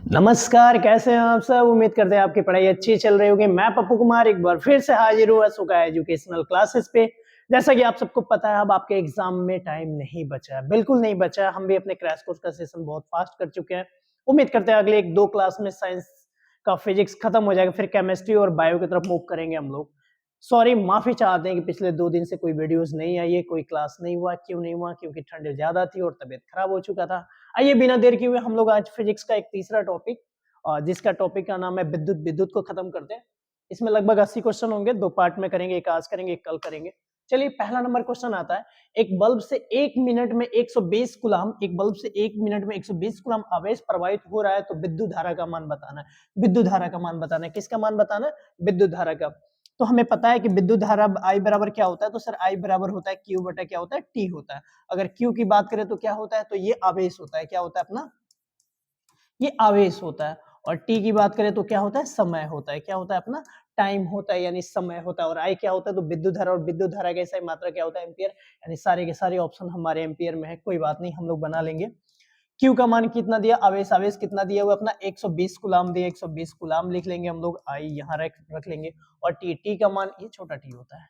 नमस्कार, कैसे हैं आप सब? उम्मीद करते हैं आपकी पढ़ाई अच्छी चल रही होगी। मैं पप्पू कुमार एक बार फिर से हाजिर हुआ सुका एजुकेशनल क्लासेस पे। जैसा कि आप सबको पता है अब आपके एग्जाम में टाइम नहीं बचा है, बिल्कुल नहीं बचा है। हम भी अपने क्रैश कोर्स का सेशन बहुत फास्ट कर चुके हैं। उम्मीद करते हैं अगले 1-2 क्लास में साइंस का फिजिक्स खत्म हो जाएगा, फिर केमिस्ट्री और बायो की तरफ मूव करेंगे हम लोग। सॉरी, माफी चाहते हैं कि पिछले 2 दिन से कोई वीडियोस नहीं आई है, कोई क्लास नहीं हुआ। क्यों नहीं हुआ? क्योंकि ठंड ज्यादा थी और तबीयत खराब हो चुका था। आइए बिना देर किए हुए हम लोग आज फिजिक्स का एक तीसरा टॉपिक जिसका टॉपिक का नाम है विद्युत। विद्युत को खत्म करते हैं। इसमें लगभग 80 क्वेश्चन होंगे, 2 पार्ट में करेंगे, एक आज करेंगे, एक कल करेंगे। चलिए पहला नंबर क्वेश्चन आता है। एक बल्ब से 1 मिनट में 120 कूलम एक बल्ब से 1 मिनट में 120 कूलम आवेश प्रवाहित हो रहा है, तो विद्युत धारा का मान बताना है। विद्युत धारा का मान बताना है। किसका मान बताना है? विद्युत धारा का। तो हमें पता है कि विद्युत धारा I बराबर क्या होता है, तो सर I बराबर होता है Q बटा क्या होता है? T होता है। अगर Q की बात करें तो क्या होता है? तो ये आवेश होता है। क्या होता है अपना? ये आवेश होता है। और टी की बात करें तो क्या होता है? समय होता है। क्या होता है अपना? टाइम होता है, यानी समय होता है। और आई क्या होता है? तो विद्युत धारा। और विद्युत धारा का ऐसा मात्रा क्या होता है? एम्पियर। यानी सारे के सारे ऑप्शन हमारे एम्पियर में है, कोई बात नहीं, हम लोग बना लेंगे। क्यू का मान कितना दिया? आवेश। आवेश कितना दिया हुआ अपना? 120 गुलाम दिया। 120 गुलाम लिख लेंगे हम लोग। आई यहाँ रख लेंगे। और टी, टी का मान, ये छोटा टी होता है।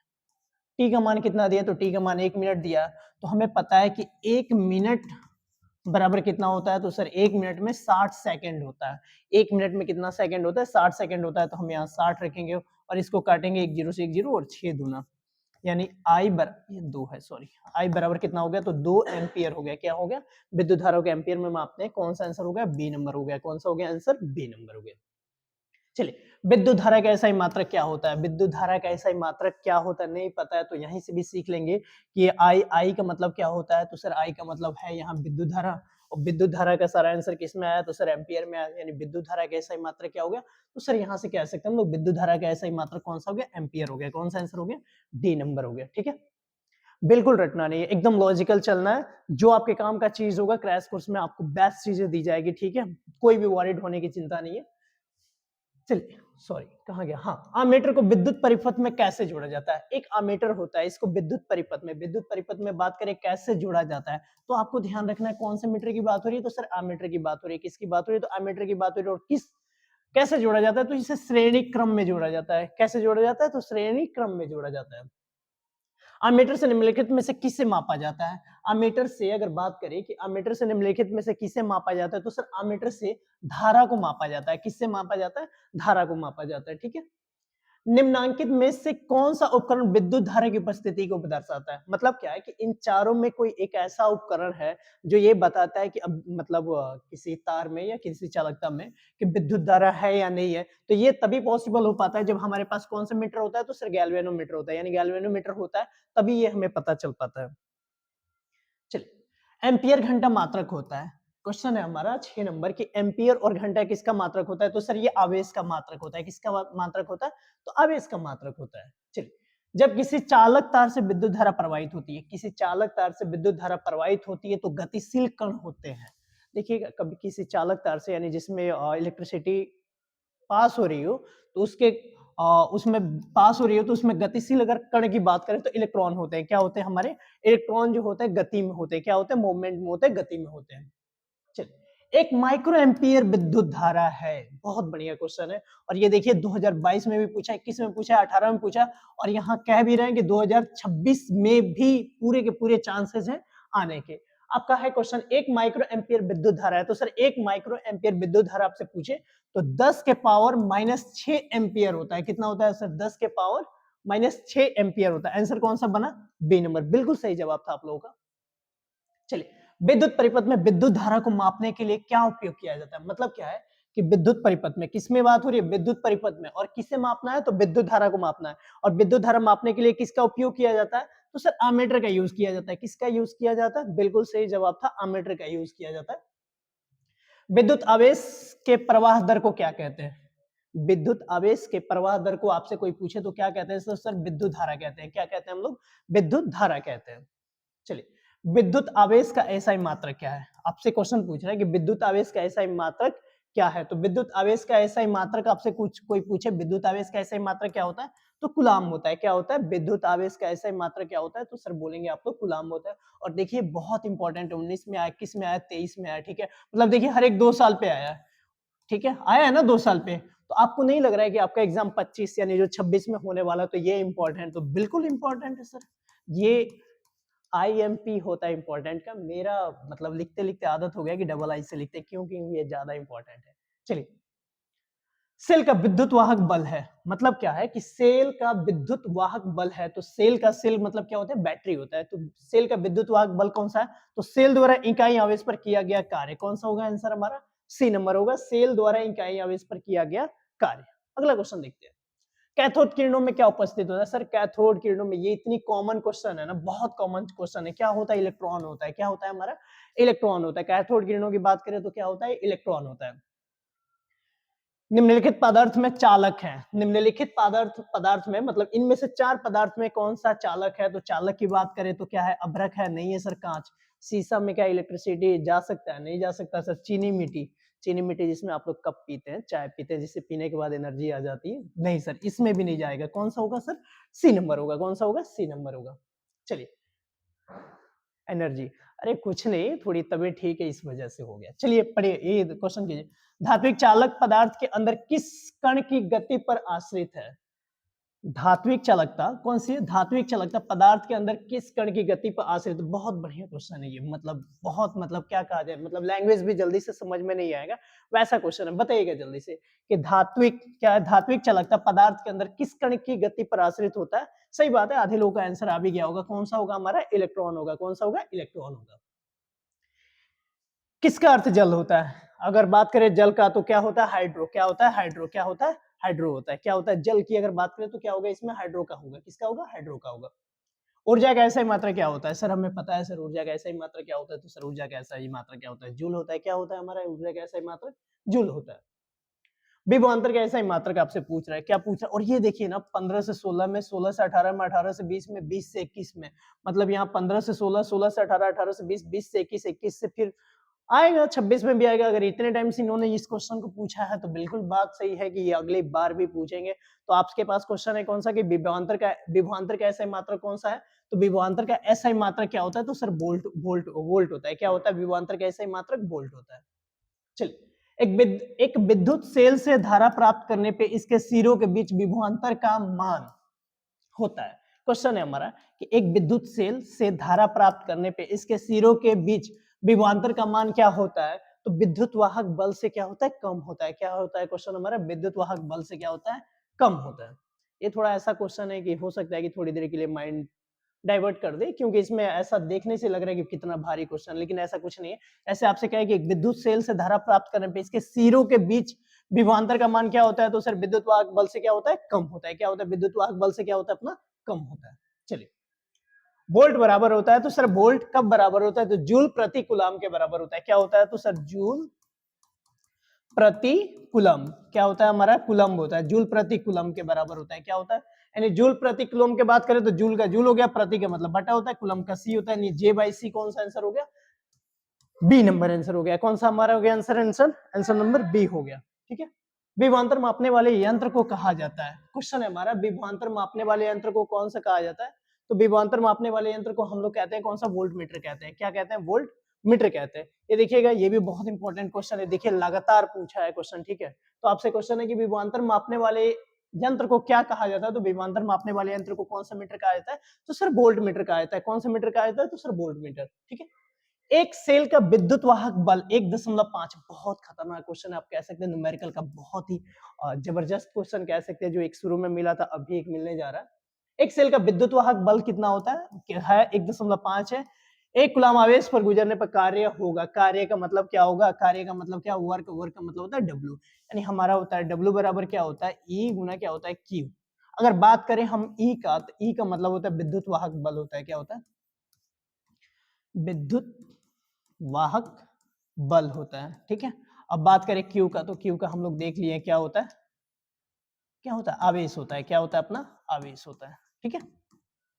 टी का मान कितना दिया? तो टी का मान 1 मिनट दिया। तो हमें पता है कि 1 मिनट बराबर कितना होता है? तो सर 1 मिनट में 60 सेकंड होता है। 1 मिनट में कितना सेकंड होता है? 60 सेकंड होता है। तो हम यहाँ 60 रखेंगे और इसको काटेंगे 1 0 से 1 0 और 6 दूना, यानी आई ये 2 है, सॉरी। आई बराबर कितना हो गया? तो 2 एम्पियर हो गया। क्या हो गया? विद्युत धारा को एम्पियर में मापते हैं। कौन सा आंसर हो गया? बी नंबर हो गया। कौन सा हो गया आंसर? बी नंबर हो गया। चलिए, विद्युत धारा का ऐसा ही मात्रक क्या होता है? विद्युत धारा का ऐसा ही मात्रक क्या होता है? नहीं पता है तो यहीं से भी सीख लेंगे कि आई का मतलब क्या होता है। तो सर आई का मतलब है यहाँ विद्युत धारा। और विद्युत धारा का सारा आंसर किस में आया? तो सर एम्पियर में आया। यानी विद्युत धारा का ऐसा ही मात्रक क्या हो गया? तो सर यहाँ से कह सकते हैं हम लोग विद्युत धारा का ऐसा ही मात्रक कौन सा हो गया? एम्पियर हो गया। कौन सा आंसर हो गया? डी नंबर हो गया। ठीक है, बिल्कुल रटना नहीं है, एकदम लॉजिकल चलना है। जो आपके काम का चीज होगा क्रैश कोर्स में आपको बेस्ट चीजें दी जाएगी। ठीक है, कोई भी वॉरिड होने की चिंता नहीं है। चलिए, सॉरी कहाँ गया? हाँ, अमीटर को विद्युत परिपथ में कैसे जोड़ा जाता है? एक अमीटर होता है, इसको विद्युत परिपथ में बात करें कैसे जोड़ा जाता है, तो आपको ध्यान रखना है कौन से मीटर की बात हो रही है। तो सर अमीटर की बात हो रही है। किसकी बात हो रही है? तो अमीटर की बात हो रही है। और किस कैसे जोड़ा जाता है? तो इसे श्रेणी क्रम में जोड़ा जाता है। कैसे जोड़ा जाता है? तो श्रेणी क्रम में जोड़ा जाता है। अमीटर से निम्नलिखित में से किसे मापा जाता है? अमीटर से अगर बात करें कि अमीटर से निम्नलिखित में से किसे मापा जाता है, तो सर अमीटर से धारा को मापा जाता है। किससे मापा जाता है? धारा को मापा जाता है। ठीक है, निम्नांकित में से कौन सा उपकरण विद्युत धारा की उपस्थिति को दर्शाता है? मतलब क्या है कि इन चारों में कोई एक ऐसा उपकरण है जो ये बताता है कि अब मतलब किसी तार में या किसी चालकता में कि विद्युत धारा है या नहीं है। तो ये तभी पॉसिबल हो पाता है जब हमारे पास कौन सा मीटर होता है? तो सर गैल्वेनोमीटर होता है। यानी गैल्वेनोमीटर होता है तभी ये हमें पता चल पाता है। चलिए, एम्पियर घंटा मात्रक होता है। क्वेश्चन है हमारा 6 नंबर की एम्पियर और घंटा किसका मात्रक होता है? तो सर ये आवेश का मात्रक होता है। किसका मात्रक होता है? तो आवेश का मात्रक होता है। चलिए, जब किसी चालक तार से विद्युत धारा प्रवाहित होती है, किसी चालक तार से विद्युत धारा प्रवाहित होती है तो गतिशील कण होते हैं। देखिए, कभी किसी चालक तार से यानी जिसमें इलेक्ट्रिसिटी पास हो रही हो तो उसमें पास हो रही हो तो उसमें गतिशील अगर कण की बात करें तो इलेक्ट्रॉन होते हैं। क्या होते हैं हमारे? इलेक्ट्रॉन जो होते हैं गति में होते हैं। क्या होते हैं? मूवमेंट में होते हैं, गति में होते हैं। चलिए, एक माइक्रो एम्पियर विद्युत धारा है। बहुत बढ़िया क्वेश्चन है। और ये देखिए 2022 में भी पूछा, 21 में पूछा, 18 में पूछा और यहाँ कह भी रहे हैं कि 2026 में भी पूरे के पूरे चांसेस हैं आने के। आपका है क्वेश्चन, एक माइक्रो एम्पियर विद्युत धारा है। तो सर एक माइक्रो एम्पियर विद्युत धारा आपसे पूछे तो 10 के पावर -6 एम्पियर होता है। कितना होता है सर? 10 के पावर -6 एम्पियर होता है। आंसर कौन सा बना? B number. बिल्कुल सही जवाब था आप लोगों का। चलिए, विद्युत परिपथ में विद्युत धारा को मापने के लिए क्या उपयोग किया जाता है? मतलब क्या है कि विद्युत परिपथ में किसमें बात हो रही है? विद्युत परिपथ में। और किसे मापना है? तो विद्युत धारा को मापना है। और विद्युत धारा मापने के लिए किसका उपयोग किया जाता है? तो सर अमीटर का यूज किया जाता है। किसका यूज किया जाता है? बिल्कुल सही जवाब था, अमीटर का यूज किया जाता है। विद्युत आवेश के प्रवाह दर को क्या कहते हैं? विद्युत आवेश के प्रवाह दर को आपसे कोई पूछे तो क्या कहते हैं? सर विद्युत धारा कहते हैं। क्या कहते हैं हम लोग? विद्युत धारा कहते हैं। चलिए, विद्युत आवेश का एसआई मात्रक क्या है? आपसे क्वेश्चन पूछ रहा है कि विद्युत आवेश का एसआई मात्रक क्या है? तो विद्युत आवेश का एसआई मात्रक आपसे कुछ कोई पूछे विद्युत आवेश का एसआई मात्रक क्या होता है? तो कूलाम होता है। क्या होता है? विद्युत आवेश का एसआई मात्रक क्या होता है? तो सर बोलेंगे आप लोग कूलाम होता है। और देखिए बहुत इंपॉर्टेंट 19 में आया, 21 में आया, 23 में आया। ठीक है, मतलब देखिए हर एक 2 साल पे आया है। ठीक है, आया है ना 2 साल पे। तो आपको नहीं लग रहा है कि आपका एग्जाम 25 यानी जो 26 में होने वाला तो ये इंपॉर्टेंट, तो बिल्कुल इंपॉर्टेंट है सर। ये आईएमपी होता है इंपॉर्टेंट का। मेरा मतलब लिखते लिखते आदत हो गया कि डबल आई से लिखते हैं, क्योंकि ये ज्यादा इंपॉर्टेंट है। चलिए, सेल का विद्युत वाहक बल है, मतलब क्या है कि सेल का विद्युत वाहक बल है, तो सेल का सेल मतलब क्या होता है, बैटरी होता है। तो सेल का विद्युत वाहक बल कौन सा है, तो सेल द्वारा इकाई आवेश पर किया गया कार्य। कौन सा होगा आंसर हमारा, सी नंबर होगा, सेल द्वारा इकाई आवेश पर किया गया कार्य। अगला क्वेश्चन देखते हैं, कैथोड किरणों में क्या उपस्थित होता है। सर कैथोड किरणों में, ये इतनी कॉमन क्वेश्चन है ना, बहुत कॉमन क्वेश्चन है। क्या होता है, इलेक्ट्रॉन होता है। क्या होता है हमारा, इलेक्ट्रॉन होता है। कैथोड किरणों की बात करें तो क्या होता है, इलेक्ट्रॉन होता है। निम्नलिखित पदार्थ में चालक है, निम्नलिखित पदार्थ में मतलब इनमें से 4 पदार्थ में कौन सा चालक है। तो चालक की बात करें तो क्या है, अभ्रक है, नहीं है सर, कांच। शीशा में क्या इलेक्ट्रिसिटी जा सकता है, नहीं जा सकता सर। चीनी मिट्टी, चीनी मिट्टी जिसमें आप लोग कप पीते हैं, चाय पीते हैं, जिससे पीने के बाद एनर्जी आ जाती है, नहीं सर, इसमें भी नहीं जाएगा। कौन सा होगा सर, सी नंबर होगा। कौन सा होगा, सी नंबर होगा। चलिए, एनर्जी, अरे कुछ नहीं, थोड़ी तबीयत ठीक है इस वजह से हो गया। चलिए पढ़िए, ये क्वेश्चन कीजिए, धात्विक चालक पदार्थ के अंदर किस कण की गति पर आश्रित है। धात्विक चालकता कौन सी है, धात्विक चालकता पदार्थ के अंदर किस कण की गति पर आश्रित। बहुत बढ़िया क्वेश्चन है ये, मतलब बहुत, मतलब क्या कहा जाए, मतलब लैंग्वेज भी जल्दी से समझ में नहीं आएगा वैसा क्वेश्चन है। बताइएगा जल्दी से कि धात्विक क्या है, धात्विक चालकता पदार्थ के अंदर किस कण की गति पर आश्रित होता है। सही बात है, आधे लोगों का आंसर आ भी गया होगा। कौन सा होगा हमारा, इलेक्ट्रॉन होगा। कौन सा होगा, इलेक्ट्रॉन होगा। किसका अर्थ जल होता है, अगर बात करें जल का तो क्या होता है, हाइड्रो। क्या होता है, हाइड्रो। क्या होता है, हाइड्रो होता है। क्या होता है, जल की अगर बात करें तो क्या होगा, इसमें हाइड्रो का होगा। किसका होगा, हाइड्रो का होगा। ऊर्जा का ऐसा ही मात्रा क्या होता है, सर हमें पता है सर, ऊर्जा का ऐसा ही मात्रा क्या होता है। तो सर ऊर्जा का ऐसा ही मात्रा क्या होता है, जूल होता है। क्या होता है हमारा, ऊर्जा का ऐसा ही मात्रा जूल होता है। विभवांतर का ऐसा ही मात्रक आपसे पूछ रहा है, क्या पूछ रहा है। और ये देखिए ना, 15 से 16 में, 16 से 18 में, 18 से 20 में, 20 से 21 में, मतलब यहाँ 15 से 16, 16 से 18, 18 से 20, 20 से 21, 21 से फिर आएगा 26 में भी आएगा। अगर इतने टाइम से इन्होंने इस क्वेश्चन को पूछा है तो बिल्कुल बात सही है कि ये अगली बार भी पूछेंगे। तो आपके पास क्वेश्चन है कौन सा, कि विभवांतर का ऐसा मात्रक कौन सा है। तो विभवांतर का ऐसा मात्रक क्या होता है, तो सर वोल्ट होता है। क्या होता है, विभवांतर का ऐसा मात्रक वोल्ट होता है। चलिए, एक विद्युत सेल से धारा प्राप्त करने पे इसके सिरों के बीच विभवांतर का मान होता है। क्वेश्चन है हमारा कि एक विद्युत सेल से धारा प्राप्त करने पे इसके सिरों के बीच विभवांतर का मान क्या होता है। तो विद्युत वाहक बल से क्या होता है, कम होता है। क्या होता है क्वेश्चन हमारा, विद्युत वाहक बल से क्या होता है, कम होता है। ये थोड़ा ऐसा क्वेश्चन है कि हो सकता है कि थोड़ी देर के लिए माइंड डाइवर्ट कर दे, क्योंकि इसमें ऐसा देखने से लग रहा है कि कितना भारी क्वेश्चन, लेकिन ऐसा कुछ नहीं है। ऐसे आपसे कहे कि एक विद्युत सेल से धारा प्राप्त करने पे इसके सिरों के बीच विभवांतर का मान क्या होता है। तो सर विद्युत वाहक बल से क्या होता है, कम होता है। क्या होता है, विद्युत वाहक बल से क्या होता है अपना, कम होता है। चलिए, वोल्ट बराबर होता है, तो सर वोल्ट कब बराबर होता है, तो जूल प्रति कूलम के बराबर होता है। क्या होता है, तो सर जूल प्रति कूलम। क्या होता है हमारा, कूलम होता है। जूल प्रति कूलम के बराबर होता है। क्या होता है, यानी जूल प्रति कूलम के बात करें तो जूल का जूल हो गया, प्रति का मतलब बटा होता है, कूलम का सी होता है। जे बाई सी कौन सा आंसर हो गया, बी नंबर आंसर हो गया। कौन सा हमारा हो गया आंसर, आंसर नंबर बी हो गया। ठीक है, विभवांतर मापने वाले यंत्र को कहा जाता है। क्वेश्चन है हमारा, विभवांतर मापने वाले यंत्र को कौन सा कहा जाता है। तो विभवांतर मापने वाले यंत्र को हम लोग कहते हैं कौन सा, वोल्ट मीटर कहते हैं। क्या कहते हैं, वोल्ट मीटर कहते हैं। ये देखिएगा, ये भी बहुत इंपॉर्टेंट क्वेश्चन है। देखिए लगातार पूछा है क्वेश्चन। ठीक है, तो आपसे क्वेश्चन है कि विभवांतर मापने वाले यंत्र को क्या कहा जाता है। तो विभवांतर मापने वाले यंत्र को कौन सा मीटर कहा जाता है, तो सर वोल्ट मीटर कहा जाता है। कौन सा मीटर कहा जाता है, तो सर वोल्ट मीटर। ठीक है, एक सेल का विद्युत वाहक बल 1.5, बहुत खतरनाक क्वेश्चन है। आप कह सकते हैं न्यूमेरिकल का बहुत ही जबरदस्त क्वेश्चन कह सकते हैं, जो एक शुरू में मिला था, अभी एक मिलने जा रहा है। एक सेल का विद्युत वाहक बल कितना होता है 1.5 है। एक कूलम आवेश पर गुजरने पर कार्य होगा। कार्य का मतलब क्या होगा, कार्य का मतलब क्या, वर्क। वर्क का मतलब होता है डब्ल्यू, यानी हमारा होता है डब्ल्यू बराबर क्या होता है, ई गुना क्या होता है, क्यू। अगर बात करें हम ई का, तो ई का मतलब होता है विद्युत वाहक बल होता है। क्या होता है, विद्युत वाहक बल होता है। ठीक है, अब बात करें क्यू का, तो क्यू का हम लोग देख लिए क्या होता है, क्या होता है, आवेश होता है। क्या होता है अपना, आवेश होता है। ठीक है,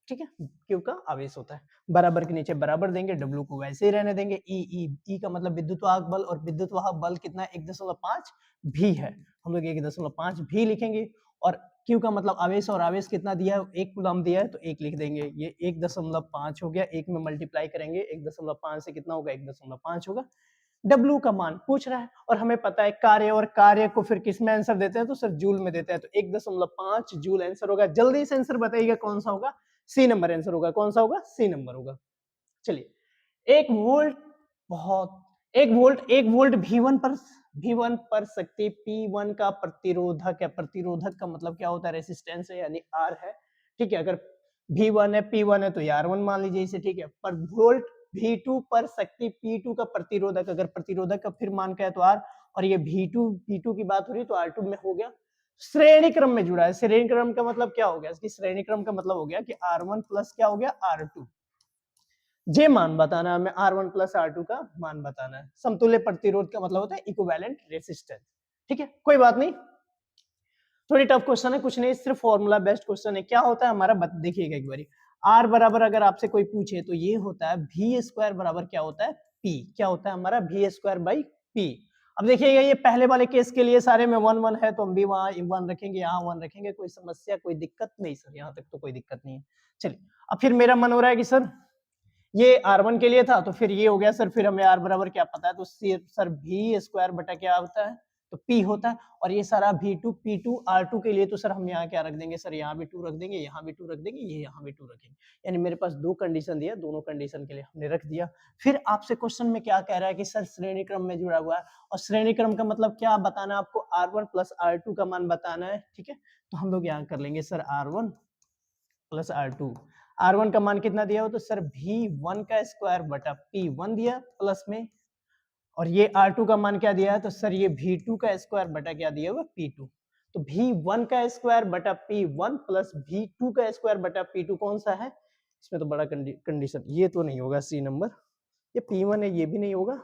ठीक है, क्यू का आवेश होता है। बराबर के नीचे बराबर देंगे, डब्ल्यू को वैसे ही रहने देंगे। ई ई ई का मतलब विद्युत वाहक बल, और विद्युत वाहक बल कितना है, 1.5 भी है। हम लोग 1.5 भी लिखेंगे। और क्यू का मतलब आवेश, और आवेश कितना दिया है, 1 कूलम दिया है, तो 1 लिख देंगे। ये 1.5 हो गया, 1 में मल्टीप्लाई करेंगे, 1.5 से कितना होगा, 1.5 होगा। डब्ल्यू का मान पूछ रहा है और हमें पता है कार्य, और कार्य को फिर किस में आंसर देते हैं तो सर जूल में देते हैं, तो 1.5 जूल आंसर होगा। जल्दी से आंसर बताइएगा कौन सा होगा, सी नंबर आंसर होगा। कौन सा होगा, सी नंबर होगा। चलिए 1 वोल्ट, बहुत 1 वोल्ट V1 पर शक्ति P1 का प्रतिरोधक है। प्रतिरोधक का मतलब क्या होता है, रेसिस्टेंस है यानी R है, ठीक है। अगर V1 है P1 है तो R1 मान लीजिए इसे, ठीक है। पर वोल्ट V2 पर शक्ति P2 का प्रतिरोधक, अगर प्रतिरोधक का फिर मान क्या है तो R, और ये V2 की बात हो रही है तो R2 में हो गया, श्रेणी क्रम में जुड़ा है। श्रेणी क्रम का मतलब क्या हो गया, इसकी श्रेणी क्रम का मतलब हो गया कि R1 प्लस क्या हो गया R2, जे मान बताना है हमें, R1 प्लस R2 का मान बताना है। समतुल्य प्रतिरोध का मतलब होता है इक्विवेलेंट रेसिस्टेंस, ठीक है। कोई बात नहीं, थोड़ी टफ क्वेश्चन है, कुछ नहीं, सिर्फ फॉर्मूला बेस्ड क्वेश्चन है। क्या होता है हमारा, देखिएगा एक बारी। R बराबर अगर आपसे कोई पूछे तो ये होता है V स्क्वायर बराबर क्या होता है P, क्या होता है हमारा V स्क्वायर बाई P। अब देखिएगा ये पहले वाले केस के लिए सारे में 1 1 है तो हम भी वहां 1 रखेंगे, यहाँ 1 रखेंगे, कोई समस्या कोई दिक्कत नहीं सर, यहाँ तक तो कोई दिक्कत नहीं है। चलिए अब फिर मेरा मन हो रहा है कि सर ये R1 के लिए था तो फिर ये हो गया सर, फिर हमें R बराबर क्या पता है तो सर V स्क्वायर बटा क्या होता है तो P होता है, और ये सारा V2 P2 R2 के लिए तो सर हम यहाँ क्या रख देंगे सर, यहाँ भी 2 रख देंगे, यहाँ भी 2 रख देंगे, ये यहाँ भी 2 रखेंगे। यानी मेरे पास 2 कंडीशन दिया, दोनों कंडीशन के लिए हमने रख दिया। फिर आपसे क्वेश्चन में क्या कह रहा है कि सर श्रेणी क्रम में जुड़ा हुआ है, और श्रेणी क्रम का मतलब क्या बताना है आपको, R1 प्लस R2 का मान बताना है, ठीक है। तो हम लोग यहाँ कर लेंगे sir R1 plus R2। R1 का मान कितना दिया हो तो सर V1 का स्क्वायर बटा P1 दिया प्लस में, और ये R2 का मान क्या दिया है तो सर ये V2 का स्क्वायर बटा क्या दिया हुआ P2। तो V1 का स्क्वायर बटा P1 प्लस V2 का स्क्वायर बटा P2 कौन सा है, इसमें तो बड़ा कंडीशन, ये तो नहीं होगा सी नंबर, ये P1 है, ये भी नहीं होगा,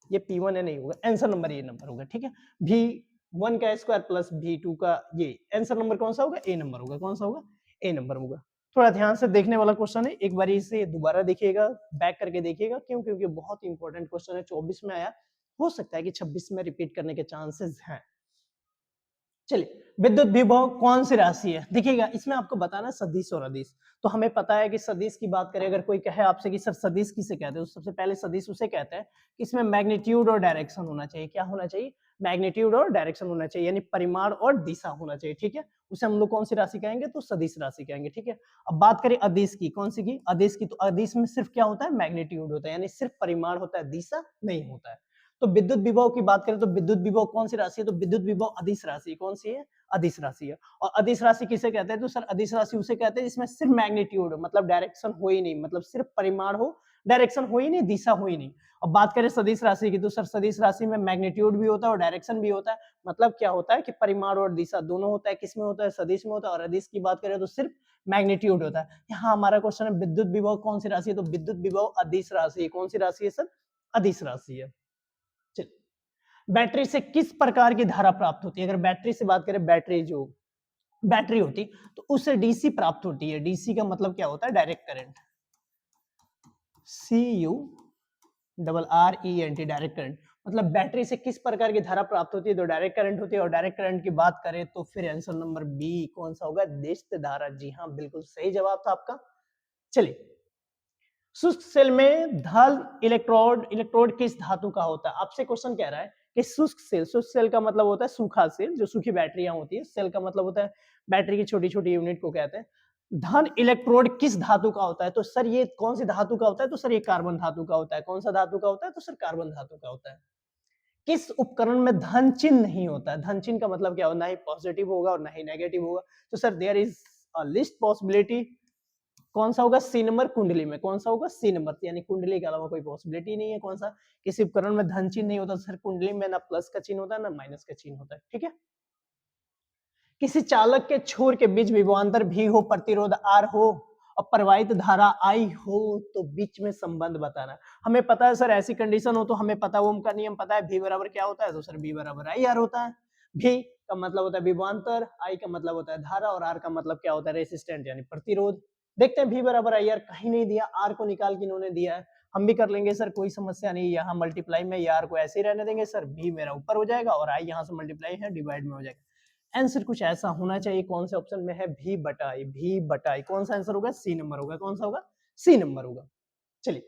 ये P1 है, नहीं होगा, आंसर नंबर ये नंबर होगा, ठीक है। V1 का स्क्वायर प्लस V2 का, ये आंसर नंबर कौन सा होगा, ए नंबर होगा। कौन सा होगा, ए नंबर होगा। थोड़ा ध्यान से देखने वाला क्वेश्चन है, एक बार इसे दोबारा देखिएगा, बैक करके देखिएगा, क्यों, क्योंकि बहुत इंपॉर्टेंट क्वेश्चन है, 24 में आया, हो सकता है कि 26 में रिपीट करने के चांसेस हैं। चलिए विद्युत विभव कौन सी राशि है, देखिएगा इसमें आपको बताना सदिश और अदिश। तो हमें पता है कि सदिश की बात करें, अगर कोई कहे आपसे कि सर सदिश किसे कहते हैं, तो सबसे पहले सदिश उसे कहते हैं कि इसमें मैग्नीट्यूड और डायरेक्शन होना चाहिए। क्या होना चाहिए, मैग्नीट्यूड और डायरेक्शन होना चाहिए, यानी परिमाण और दिशा होना चाहिए, ठीक है। उसे हम लोग कौन सी राशि कहेंगे तो सदिश राशि कहेंगे, ठीक है। अब बात करें अदिश की, कौन सी की, अदिश की, तो अदिश में सिर्फ क्या होता है, मैग्नीट्यूड होता है, यानी सिर्फ परिमाण होता है, दिशा नहीं होता है। तो विद्युत विभव की बात करें तो विद्युत विभव कौन सी राशि है, तो विद्युत विभव अदिश राशि, कौन सी है, अदिश राशि है। और अदिश राशि किसे कहते हैं तो सर अदिश राशि उसे कहते हैं जिसमें सिर्फ मैग्नीट्यूड मतलब डायरेक्शन हो ही नहीं, मतलब सिर्फ परिमाण हो, डायरेक्शन हो ही नहीं, दिशा हो ही नहीं। अब बात करें सदिश राशि की, तो सर सदिश राशि में मैग्नीट्यूड भी होता है और डायरेक्शन भी होता है। मतलब क्या होता है कि परिमाण और दिशा दोनों होता है, किसमें होता है, सदिश में होता है। और अदिश की बात करें तो सिर्फ मैग्नीट्यूड होता है। यहाँ हमारा क्वेश्चन है विद्युत विभव कौन सी राशि है, तो विद्युत विभव अदिश राशि है। कौन सी राशि है सर, अदिश राशि है। चलिए बैटरी से किस प्रकार की धारा प्राप्त होती है, अगर बैटरी से बात करें, बैटरी जो बैटरी होती तो उससे डीसी प्राप्त होती है। डीसी का मतलब क्या होता है, direct current, CURRENT, direct current. मतलब बैटरी से किस प्रकार की धारा प्राप्त होती है, तो डायरेक्ट करंट होती है। और डायरेक्ट करंट की बात करें तो फिर आंसर नंबर बी कौन सा होगा, दिष्ट धारा। जी हाँ, बिल्कुल सही जवाब था आपका। चलिए शुष्क सेल में धल इलेक्ट्रोड, इलेक्ट्रोड किस धातु का होता है, आपसे क्वेश्चन कह रहा है कि शुष्क सेल का मतलब होता है सूखा सेल, जो सूखी बैटरियां होती है। सेल का मतलब होता है बैटरी की छोटी छोटी यूनिट को कहते हैं। धन इलेक्ट्रोड किस धातु का होता है, तो सर ये कौन सी धातु का होता है, तो सर ये कार्बन धातु का होता है। कौन सा धातु का होता है, तो सर कार्बन धातु का होता है। किस उपकरण में धन चिन्ह नहीं होता है, धन चिन्ह का मतलब क्या होगा, ना ही पॉजिटिव होगा और ना ही नेगेटिव होगा। तो sir there is a least possibility, कौन सा होगा, सी नंबर, कुंडली में। कौन सा होगा, सी नंबर, यानी कुंडली के अलावा कोई पॉसिबिलिटी नहीं है। कौन सा, किसी उपकरण में धन चिन्ह नहीं होता, सर कुंडली में ना प्लस का चिन्ह होता है ना माइनस का चिन्ह होता है, ठीक है। किसी चालक के छोर के बीच विभवांतर भी हो, प्रतिरोध आर हो और प्रवाहित धारा आई हो, तो बीच में संबंध बताना। हमें पता है सर ऐसी कंडीशन हो तो हमें पता, ओम का नियम पता है, भी बराबर क्या होता है, तो सर बी बराबर आई आर होता है। भी का मतलब होता है विभवांतर, आई का मतलब होता है धारा, और आर का मतलब क्या होता है, रेसिस्टेंट यानी प्रतिरोध। देखते हैं भी बराबर आई आर कहीं नहीं दिया, आर को निकाल के इन्होंने दिया है, हम भी कर लेंगे सर, कोई समस्या नहीं। यहाँ मल्टीप्लाई में आर को ऐसे ही रहने देंगे सर, भी मेरा ऊपर हो जाएगा और आई यहाँ से मल्टीप्लाई है डिवाइड में हो जाएगा। आंसर कुछ ऐसा होना चाहिए, कौन से ऑप्शन में है, भी बटाई, भी बटाई। कौन सा आंसर होगा, सी नंबर होगा। कौन सा होगा, सी नंबर होगा। चलिए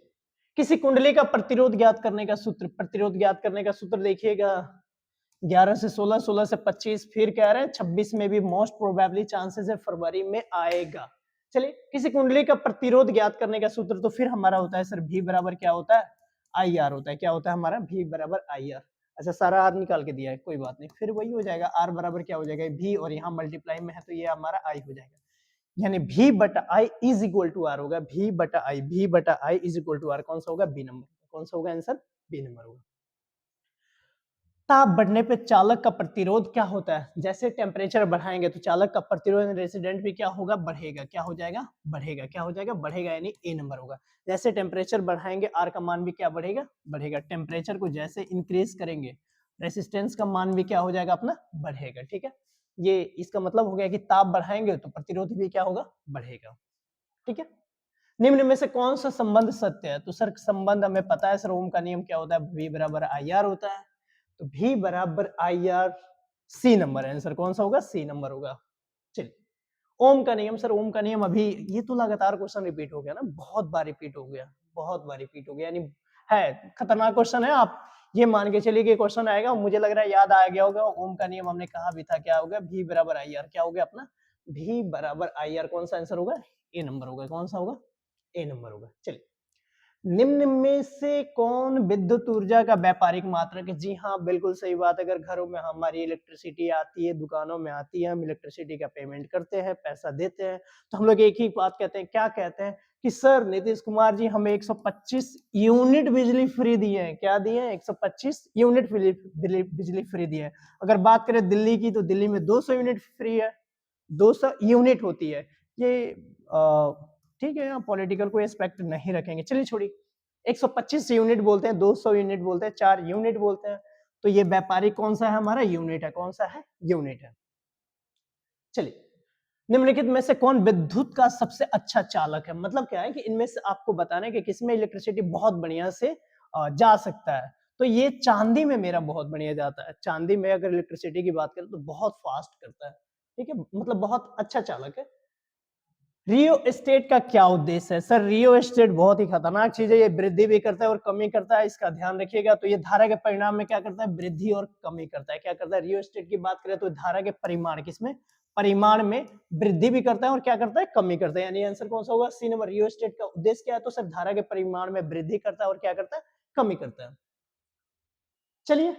किसी कुंडली का प्रतिरोध ज्ञात करने का सूत्र, प्रतिरोध ज्ञात करने का सूत्र देखिएगा 11 से 16, 16 से 25, फिर कह रहे हैं 26 में भी मोस्ट प्रोबेबली चांसेस है फरवरी में आएगा। चलिए, किसी कुंडली का प्रतिरोध ज्ञात करने का सूत्र तो फिर हमारा होता है सर V बराबर क्या होता है, IR होता है। क्या होता है हमारा V बराबर IR। अच्छा, सारा R निकाल के दिया है, कोई बात नहीं, फिर वही हो जाएगा R बराबर क्या हो जाएगा V, और यहाँ मल्टीप्लाई में है तो ये हमारा I हो जाएगा, यानी V बटा I is equal to R होगा। V बटा I is equal to R कौन सा होगा, B नंबर। कौन सा होगा आंसर, B नंबर होगा। ताप बढ़ने पे चालक का प्रतिरोध क्या होता है, जैसे टेम्परेचर बढ़ाएंगे तो चालक का प्रतिरोध रेसिडेंट भी क्या होगा, बढ़ेगा। क्या हो जाएगा, बढ़ेगा। क्या हो जाएगा, बढ़ेगा, यानी ए नंबर होगा। जैसे टेम्परेचर बढ़ाएंगे आर का मान भी क्या बढ़ेगा, बढ़ेगा। टेम्परेचर को जैसे इंक्रीज करेंगे रेसिस्टेंस का मान भी क्या हो जाएगा अपना, बढ़ेगा। ठीक है, ये इसका मतलब हो गया कि ताप बढ़ाएंगे तो प्रतिरोध भी क्या होगा, बढ़ेगा। ठीक है, निम्न में से कौन सा संबंध सत्य है, तो सर संबंध हमें पता है सर, ओम का नियम क्या होता है, V बराबर IR होता है, तो V बराबर IR, C नंबर। आंसर कौन सा होगा, C नंबर होगा। चलिए, ओम का नियम, सर ओम का नियम अभी ये तो लगातार क्वेश्चन रिपीट हो गया ना, बहुत बार रिपीट हो गया, बहुत बार रिपीट हो गया, यानी है खतरनाक क्वेश्चन है। आप ये मान के चलिए कि क्वेश्चन आएगा, मुझे लग रहा है याद आ गया होगा। ओम का नियम हमने कहा भी था, क्या होगा, V बराबर IR। क्या हो गया अपना, V बराबर IR। कौन सा आंसर होगा, ए नंबर होगा। कौन सा होगा, ए नंबर होगा। चलिए, निम्न में से कौन विद्युत ऊर्जा का व्यापारिक मात्रक है, जी हाँ बिल्कुल सही बात। अगर घरों में हमारी इलेक्ट्रिसिटी आती है, दुकानों में आती है, हम इलेक्ट्रिसिटी का पेमेंट करते हैं, पैसा देते हैं, तो हम लोग एक ही बात कहते हैं, क्या कहते हैं कि सर नीतीश कुमार जी हमें 125 यूनिट बिजली फ्री दिए हैं। क्या दिए हैं, 125 यूनिट बिजली फ्री दिए हैं। अगर बात करें दिल्ली की, तो दिल्ली में 200 यूनिट फ्री है, 200 यूनिट होती है ये। ठीक है, यहाँ पॉलिटिकल कोई एस्पेक्ट नहीं रखेंगे, चलिए छोड़िए। 125 यूनिट बोलते हैं, 200 यूनिट बोलते हैं, 4 यूनिट बोलते हैं, तो ये व्यापारिक कौन सा है हमारा, यूनिट है। कौन सा है, यूनिट है। चलिए, निम्नलिखित में से कौन विद्युत का सबसे अच्छा चालक है, मतलब क्या है कि इनमें से आपको बताना है कि किसमें इलेक्ट्रिसिटी बहुत बढ़िया से जा सकता है। तो ये चांदी में मेरा बहुत बढ़िया जाता है। चांदी में अगर इलेक्ट्रिसिटी की बात करें तो बहुत फास्ट करता है। ठीक है, मतलब बहुत अच्छा चालक है। रियो एस्टेट का क्या उद्देश्य है, सर रियो एस्टेट बहुत ही खतरनाक चीज है, ये वृद्धि भी करता है और कमी करता है, इसका ध्यान रखिएगा। तो ये धारा के परिणाम में क्या करता है, वृद्धि और कमी करता है। क्या करता है, रियो एस्टेट की बात करें तो धारा के परिमाण, किसमें, परिमाण में वृद्धि भी करता है और क्या करता है, कमी करता है। यानी आंसर कौन सा होगा, सी नंबर। रियो एस्टेट का उद्देश्य क्या है, तो सर धारा के परिमाण में वृद्धि करता है और क्या करता है, कमी करता है। चलिए,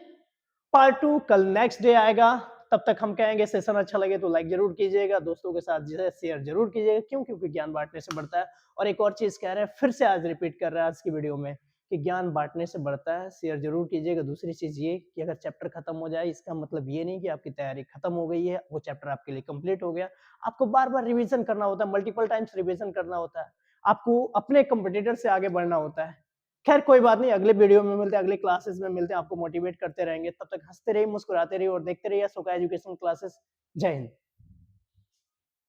पार्ट 2 कल नेक्स्ट डे आएगा। तब तक हम कहेंगे सेशन अच्छा लगे तो लाइक जरूर कीजिएगा, दोस्तों के साथ शेयर जरूर कीजिएगा, क्यों, क्योंकि ज्ञान बांटने से बढ़ता है। और एक और चीज कह रहे हैं, फिर से आज रिपीट कर रहे हैं आज की वीडियो में, कि ज्ञान बांटने से बढ़ता है, शेयर जरूर कीजिएगा। दूसरी चीज ये कि अगर चैप्टर खत्म हो जाए, इसका मतलब ये नहीं कि आपकी तैयारी खत्म हो गई है, वो चैप्टर आपके लिए कंप्लीट हो गया। आपको बार बार रिवीजन करना होता है, मल्टीपल टाइम्स रिवीजन करना होता है, आपको अपने कंपटीटर से आगे बढ़ना होता है। खैर कोई बात नहीं, अगले वीडियो में मिलते हैं, अगले क्लासेस में मिलते हैं, आपको मोटिवेट करते रहेंगे। तब तक हंसते रहिए, मुस्कुराते रहिए और देखते रहिए अशोका एजुकेशन क्लासेस। जय हिंद।